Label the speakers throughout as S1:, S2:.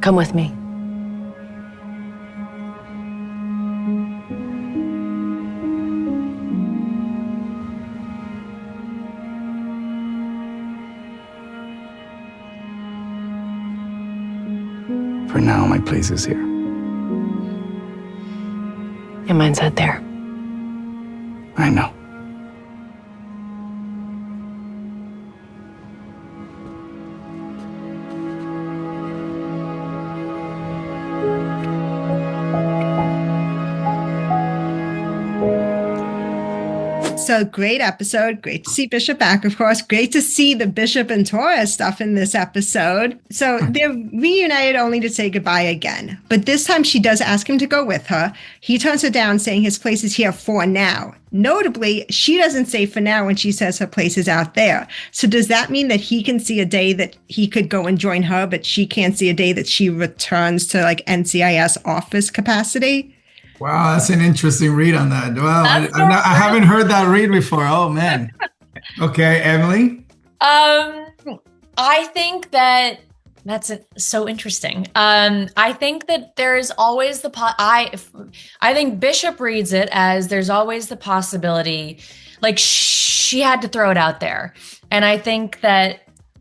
S1: Come with me.
S2: For now, my place is here.
S1: And mine's out there.
S2: I know.
S3: So great episode. Great to see Bishop back, of course. Great to see the Bishop and Torres stuff in this episode. So they're reunited only to say goodbye again. But this time she does ask him to go with her. He turns her down, saying his place is here for now. Notably, she doesn't say for now when she says her place is out there. So does that mean that he can see a day that he could go and join her, but she can't see a day that she returns to like NCIS office capacity?
S4: Wow, that's an interesting read on that. Wow, I haven't heard that read before. Oh, man. Okay, Emily?
S5: I think that's so interesting. I think that there's always the I think Bishop reads it as there's always the possibility, like she had to throw it out there. And I think that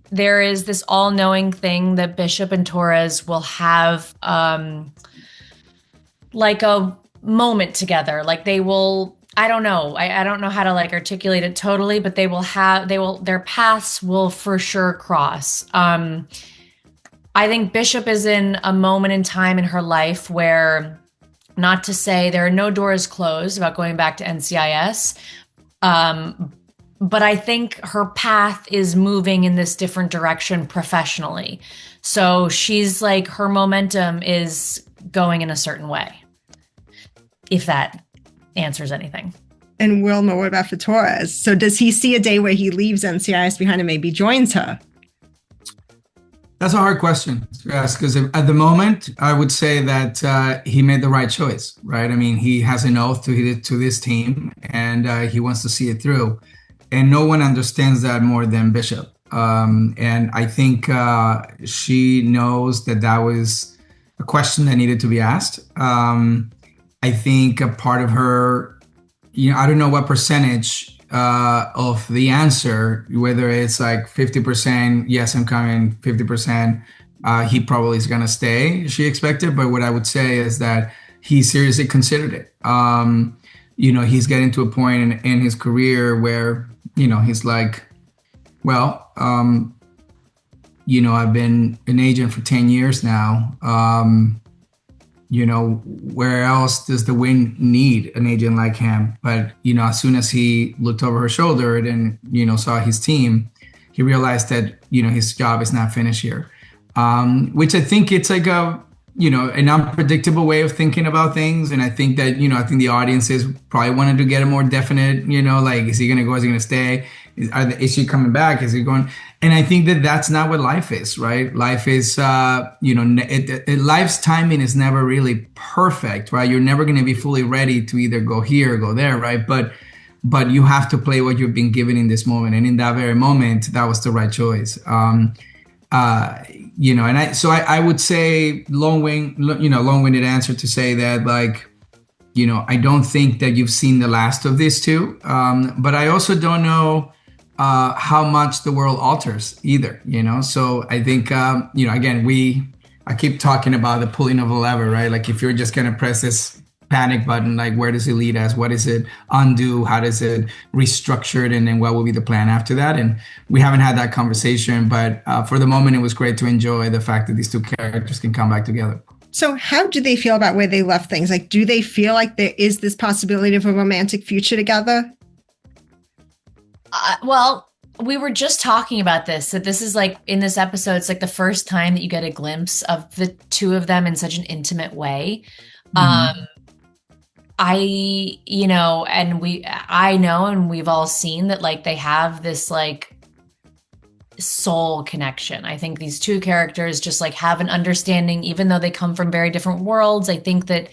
S5: there is this all-knowing thing that Bishop and Torres will have like a moment together. Like they will, I don't know. I don't know how to like articulate it totally, but their paths will for sure cross. I think Bishop is in a moment in time in her life where, not to say there are no doors closed about going back to NCIS, but I think her path is moving in this different direction professionally. So she's like, her momentum is going in a certain way, if that answers anything.
S3: And Wilmer, what about for Torres? So does he see a day where he leaves NCIS behind and maybe joins her?
S4: That's a hard question to ask, because at the moment, I would say that he made the right choice, right? I mean, he has an oath to this team, and he wants to see it through. And no one understands that more than Bishop. And I think she knows that was a question that needed to be asked. I think a part of her, I don't know what percentage of the answer, whether it's like 50%, yes, I'm coming, 50%, he probably is going to stay, she expected. But what I would say is that he seriously considered it. He's getting to a point in his career where, he's like, well, I've been an agent for 10 years now. Where else does the wind need an agent like him? But, as soon as he looked over her shoulder and, saw his team, he realized that, his job is not finished here. Which I think it's like an unpredictable way of thinking about things. And I think that, I think the audiences probably wanted to get a more definite, like, is he going to go? Is he going to stay? Is she coming back? Is he going? And I think that that's not what life is, right? Life is, life's timing is never really perfect, right? You're never going to be fully ready to either go here or go there, right? But you have to play what you've been given in this moment. And in that very moment, that was the right choice. And I would say long-winded answer to say that, like, I don't think that you've seen the last of these two. But I also don't know how much the world alters either, So I think, again, I keep talking about the pulling of a lever, right? Like, if you're just going to press this panic button, like, where does it lead us? What does it undo? How does it restructure it? And then what will be the plan after that? And we haven't had that conversation, but for the moment, it was great to enjoy the fact that these two characters can come back together.
S3: So how do they feel about where they left things? Like, do they feel like there is this possibility of a romantic future together?
S5: Well, we were just talking about this, that this is like, in this episode, it's like the first time that you get a glimpse of the two of them in such an intimate way. Mm-hmm. I know, and we've all seen that, like, they have this like soul connection. I think these two characters just like have an understanding, even though they come from very different worlds. I think that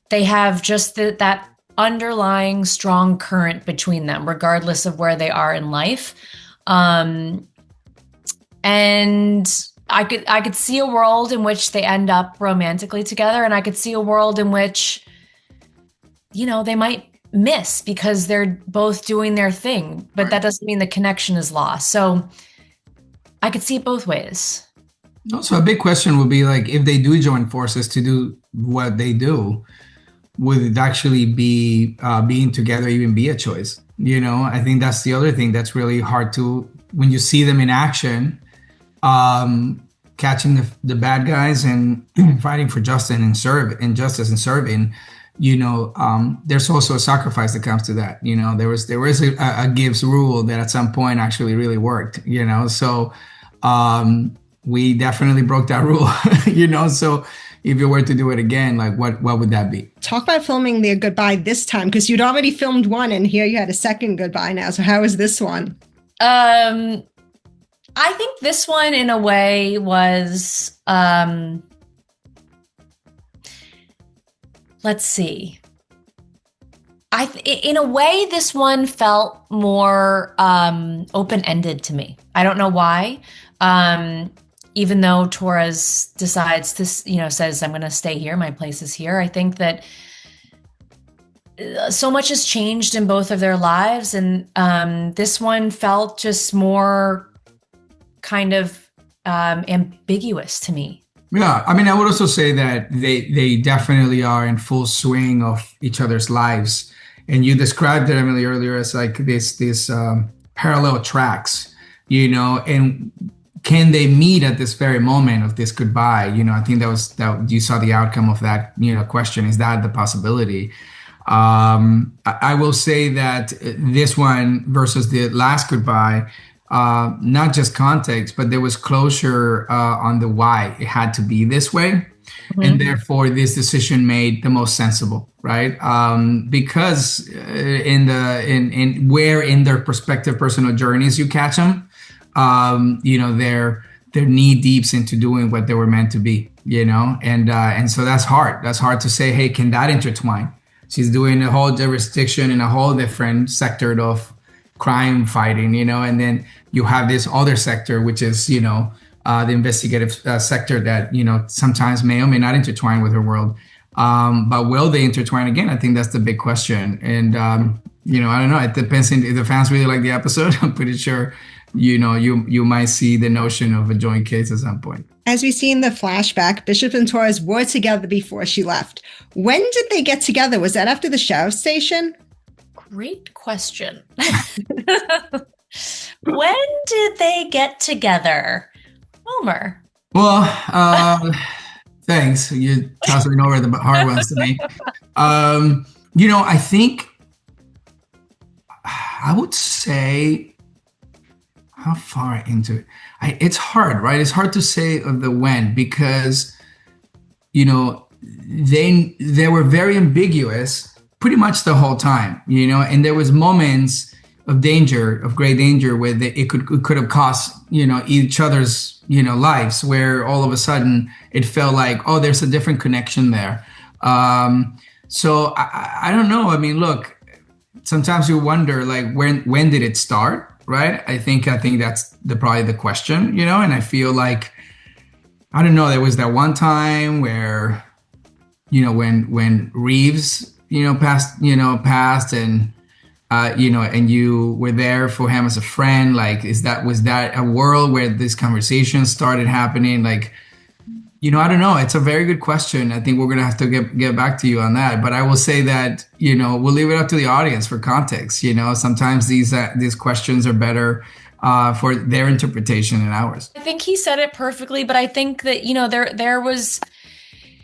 S5: they have just that underlying strong current between them, regardless of where they are in life. And I could see a world in which they end up romantically together, and I could see a world in which, they might miss because they're both doing their thing, but that doesn't mean the connection is lost. So I could see it both ways.
S4: Also, a big question would be like, if they do join forces to do what they do, would it actually be being together even be a choice? I think that's the other thing that's really hard to, when you see them in action, catching the bad guys and fighting for justice and serving, there's also a sacrifice that comes to that. There was a Gibbs rule that at some point actually really worked, so we definitely broke that rule, so if you were to do it again, like what would that be?
S3: Talk about filming their goodbye this time, because you'd already filmed one and here you had a second goodbye now. So how is this one?
S5: I think this one in a way was, let's see. In a way, this one felt more open-ended to me. I don't know why. Even though Torres decides to, says, I'm going to stay here, my place is here. I think that so much has changed in both of their lives. And this one felt just more kind of ambiguous to me.
S4: Yeah, I mean, I would also say that they definitely are in full swing of each other's lives. And you described it, Emily, earlier as like this parallel tracks, and can they meet at this very moment of this goodbye? I think that you saw the outcome of that, question. Is that the possibility? I will say that this one versus the last goodbye, not just context, but there was closure on the why it had to be this way. Mm-hmm. And therefore this decision made the most sensible, right? Because in where in their prospective personal journeys you catch them, they're knee deeps into doing what they were meant to be, and so that's hard. That's hard to say, hey, can that intertwine? She's doing a whole jurisdiction in a whole different sector of crime fighting, and then you have this other sector, which is, the investigative sector that, sometimes may or may not intertwine with her world. But will they intertwine again? I think that's the big question. And, I don't know. It depends if the fans really like the episode. I'm pretty sure, you might see the notion of a joint case at some point.
S3: As we see in the flashback, Bishop and Torres were together before she left. When did they get together? Was that after the sheriff's station?
S5: Great question. When did they get together? Wilmer.
S4: Well, thanks. You're tossing over the hard ones to me. I think I would say, how far into it? It's hard, right? It's hard to say of the when, because, they were very ambiguous pretty much the whole time, and there was moments of danger, of great danger, where it could have cost, each other's, lives, where all of a sudden it felt like, oh, there's a different connection there. So I don't know. I mean, look, sometimes you wonder, like, when did it start? Right. I think that's probably the question, and I feel like, I don't know, there was that one time where, when Reeves, passed and, and you were there for him as a friend, like, was that a world where this conversation started happening? Like, I don't know. It's a very good question. I think we're going to have to get back to you on that. But I will say that, we'll leave it up to the audience for context. Sometimes these questions are better for their interpretation than ours.
S5: I think he said it perfectly, but I think that,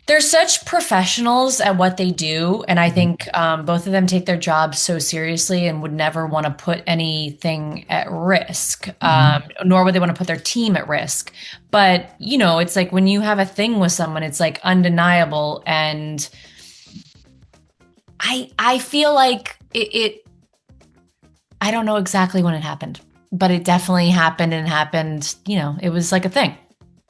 S5: they're such professionals at what they do. And I think both of them take their jobs so seriously and would never want to put anything at risk, nor would they want to put their team at risk. But, it's like when you have a thing with someone, it's like undeniable. And I feel like it I don't know exactly when it happened, but it definitely happened and happened, it was like a thing.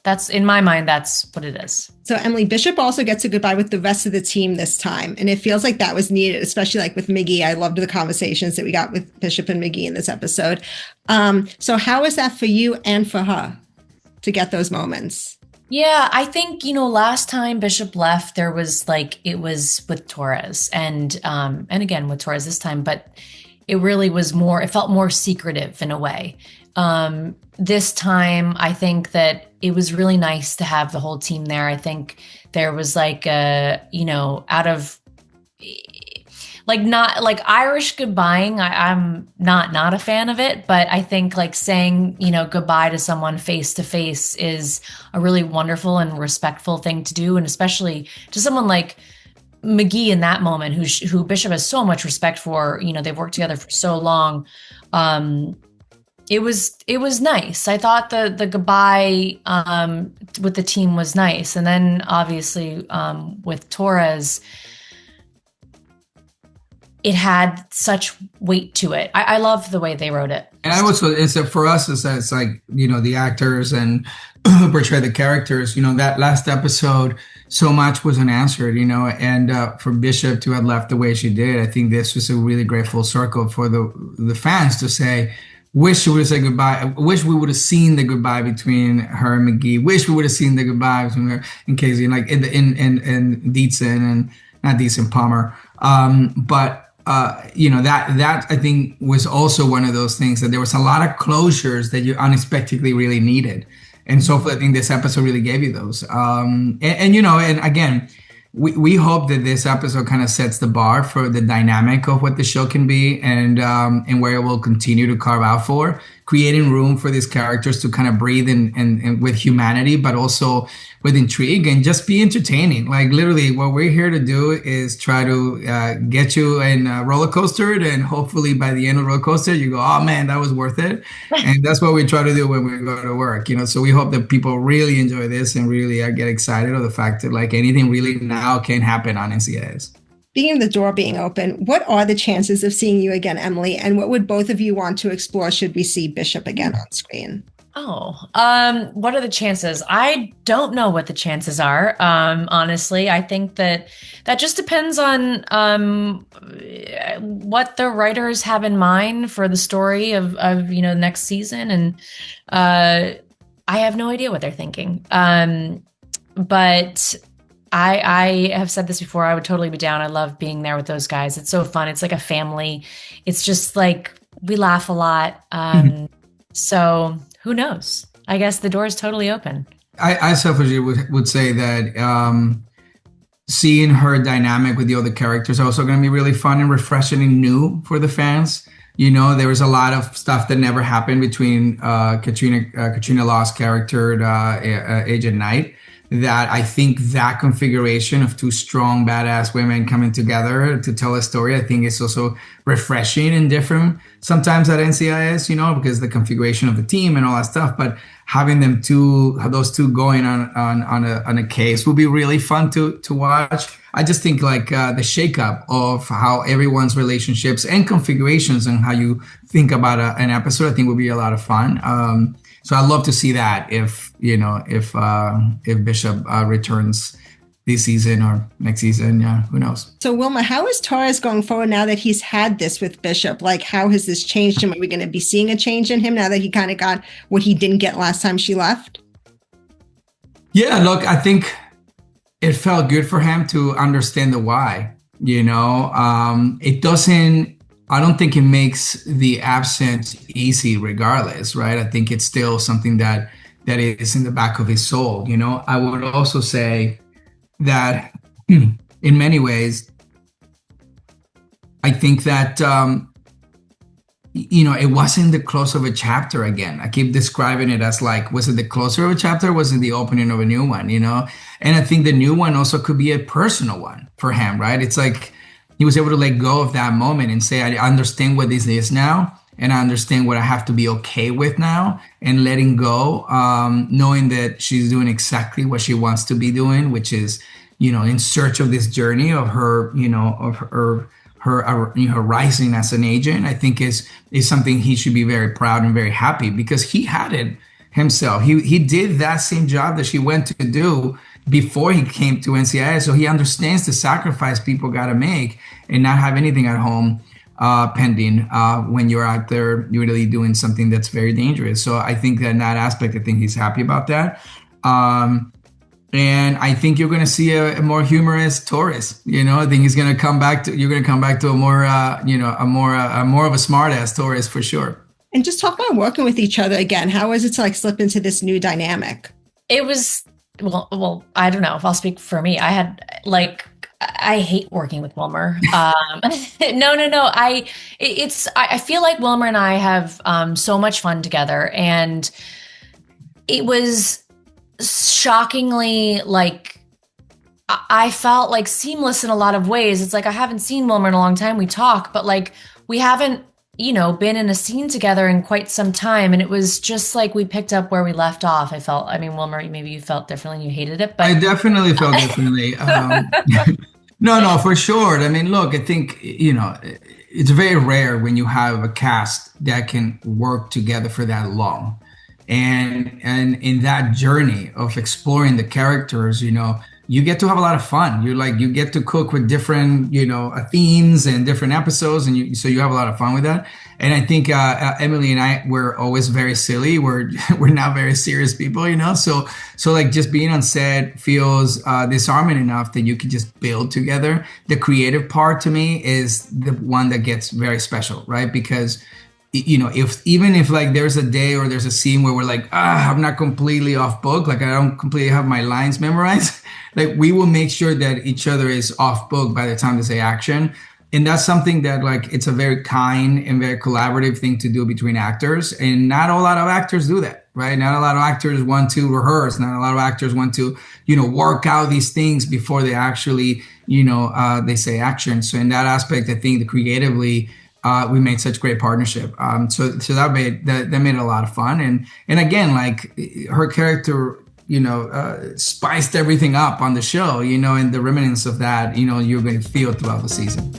S5: That's, in my mind, that's what it is.
S3: So Emily, Bishop also gets a goodbye with the rest of the team this time. And it feels like that was needed, especially like with Miggy. I loved the conversations that we got with Bishop and Miggy in this episode. So how was that for you and for her to get those moments.
S5: Yeah, I think, last time Bishop left, there was it was with Torres and again with Torres this time, but it really was it felt more secretive in a way. This time, I think that it was really nice to have the whole team there. I think there was out of not like Irish goodbying. I'm not a fan of it, but I think saying, goodbye to someone face to face is a really wonderful and respectful thing to do. And especially to someone like McGee in that moment, who Bishop has so much respect for, they've worked together for so long. It was nice. I thought the goodbye with the team was nice. And then obviously with Torres, it had such weight to it. I love the way they wrote it.
S4: And I also, for us, it's like, the actors and who portray the characters, that last episode, so much was unanswered, and for Bishop to have left the way she did, I think this was a really great full circle for the fans to say, wish she would have said goodbye. I wish we would have seen the goodbye between her and McGee. Wish we would have seen the goodbye between her and Casey, in Dietzen and not Dietzen, Palmer. That I think was also one of those things that there was a lot of closures that you unexpectedly really needed. And so I think this episode really gave you those. And again, we hope that this episode kind of sets the bar for the dynamic of what the show can be and where it will continue to carve out for, creating room for these characters to kind of breathe and with humanity, but also with intrigue and just be entertaining. Like literally what we're here to do is try to get you in a roller coaster, and hopefully by the end of the roller coaster, you go, oh man, that was worth it. And that's what we try to do when we go to work, so we hope that people really enjoy this and really get excited of the fact that anything really now can happen on NCIS.
S3: Speaking of the door being open, what are the chances of seeing you again, Emily? And what would both of you want to explore should we see Bishop again on screen?
S5: What are the chances? I don't know what the chances are. Honestly, I think that just depends on what the writers have in mind for the story of next season, and I have no idea what they're thinking. But I have said this before. I would totally be down. I love being there with those guys. It's so fun. It's like a family. It's just we laugh a lot. So who knows? I guess the door is totally open.
S4: I selfishly would say that seeing her dynamic with the other characters is also going to be really fun and refreshing and new for the fans. There was a lot of stuff that never happened between Katrina Law's character, Agent Knight, that I think that configuration of two strong, badass women coming together to tell a story, I think is also refreshing and different sometimes at NCIS, because the configuration of the team and all that stuff. But having those two going on a case will be really fun to watch. I just think the shakeup of how everyone's relationships and configurations and how you think about an episode, I think will be a lot of fun. So I'd love to see that if Bishop returns this season or next season. Yeah, who knows?
S3: So Wilmer, how is Torres going forward now that he's had this with Bishop? How has this changed him? Are we going to be seeing a change in him now that he kind of got what he didn't get last time she left?
S4: Yeah, look, I think it felt good for him to understand the why. It doesn't. I don't think it makes the absence easy regardless, right? I think it's still something that is in the back of his soul. I would also say that in many ways, I think that, it wasn't the close of a chapter again. I keep describing it as was it the closer of a chapter? Or was it the opening of a new one, And I think the new one also could be a personal one for him, right? It's he was able to let go of that moment and say, I understand what this is now, and I understand what I have to be okay with now, and letting go, knowing that she's doing exactly what she wants to be doing, which is, in search of this journey of her, her rising as an agent, I think is something he should be very proud and very happy, because he had it himself. He did that same job that she went to do before he came to NCIS, so he understands the sacrifice people got to make and not have anything at home. pending when you're out there, you're really doing something that's very dangerous. So I think that in that aspect, I think he's happy about that. And I think you're going to see a more humorous Torres. I think he's going to come back to, you're going to come back to a more, a more of a smart ass Torres for sure.
S3: And just talk about working with each other again. How was it to like slip into this new dynamic?
S5: It was, well, I don't know if I'll speak for me. I hate working with Wilmer. No. I feel like Wilmer and I have so much fun together, and it was shockingly like I felt like seamless in a lot of ways. It's like I haven't seen Wilmer in a long time. We talk, but like we haven't, been in a scene together in quite some time, and it was just like we picked up where we left off. Wilmer, maybe you felt differently, you hated it, but
S4: I definitely felt differently. No, for sure. I mean, look, I think, it's very rare when you have a cast that can work together for that long. And in that journey of exploring the characters, you get to have a lot of fun. You get to cook with different, themes and different episodes. And so you have a lot of fun with that. And I think Emily and I were always very silly. We're not very serious people, So like just being on set feels disarming enough that you can just build together. The creative part to me is the one that gets very special, right? Because if like there's a day or there's a scene where we're like, I'm not completely off book, like I don't completely have my lines memorized, like we will make sure that each other is off book by the time they say action. And that's something that like, it's a very kind and very collaborative thing to do between actors. And not a lot of actors do that, right? Not a lot of actors want to rehearse. Not a lot of actors want to, work out these things before they actually, they say action. So in that aspect, I think that creatively, we made such great partnership. So that made it a lot of fun. And again, like her character, spiced everything up on the show, and the remnants of that, you're going to feel throughout the season.